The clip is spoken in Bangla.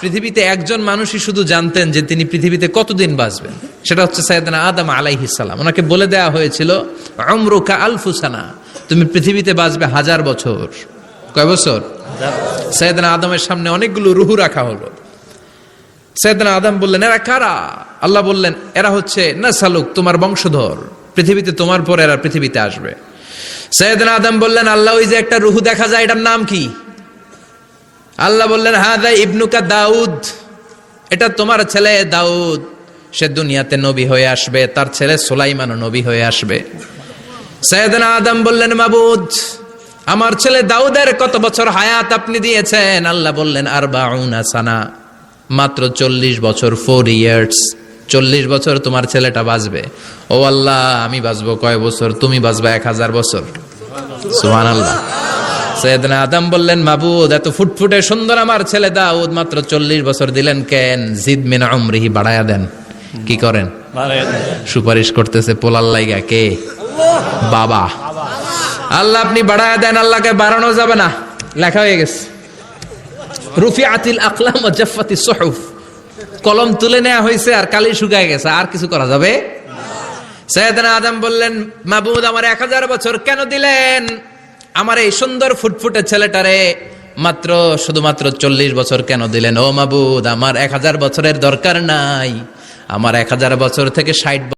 পৃথিবীতে একজন মানুষই শুধু জানতেন যে তিনি পৃথিবীতে কতদিন বাঁচবেন, সেটা হচ্ছে সাইয়েদনা আদম আলাইহিস সালাম। ওনাকে বলে দেওয়া হয়েছিল উমরুকা আলফু সানা, তুমি পৃথিবীতে বাঁচবে 1000 বছর। কয় বছর? সাইয়েদনা আদমের সামনে অনেকগুলো রুহু রাখা হলো। সাইয়েদনা আদম বললেন, এরা কারা? আল্লাহ বললেন, এরা হচ্ছে নাসালুক, তোমার বংশধর, পৃথিবীতে তোমার পর এরা পৃথিবীতে আসবে। সাইয়েদনা আদম বললেন, আল্লাহ ওই যে একটা রুহু দেখা যায়, এটার নাম কি? আল্লাহ বললেন, হাদা ইবনুকা দাউদ, এটা তোমার ছেলে দাউদ, সে দুনিয়াতে নবী হয়ে আসবে, তার ছেলে সুলাইমানও নবী হয়ে আসবে। সাইয়েদনা আদম বললেন, মাবুদ, আমার ছেলে দাউদের কত বছর হায়াত আপনি দিয়েছেন? আল্লাহ বললেন, 40 সানা, মাত্র 40 বছর, 4 ইয়ার্স, 40 বছর তোমার ছেলেটা বাঁচবে। ও আল্লাহ, আমি বাঁচবো কয় বছর? তুমি বাঁচবা 1000 বছর। সুবহানাল্লাহ। সাইয়েদনা আদম বললেন, মাবুদ, এত ফুটফুটে সুন্দর আমার ছেলে দাউদ, মাত্র 40 বছর দিলেন কেন? জিদ মিন উমরিহি, বাড়ায়া দেন। কি করেন? সুপারিশ করতেছে পোলার লাইগা। কে? বাবা। আল্লাহ আপনি বাড়ায়া দেন। আল্লাহকে বাড়ানো যাবে না, লেখা হয়ে গেছে। রুফিআতিল আকলাম ওয়া জাফফাতিস সুহুফ, কলম তুলে নেওয়া হয়েছে আর কালি শুকায় গেছে, আর কিছু করা যাবে? সাইয়েদনা আদম বললেন, মাবুদ, আমার 1000 বছর কেন দিলেন? আমার এই সুন্দর ফুটফুটে ছেলেটারে মাত্র শুধুমাত্র 40 বছর কেন দিলেন? ও মাবুদ, আমার 1000 বছরের দরকার নাই, আমার 1000 বছর থেকে 60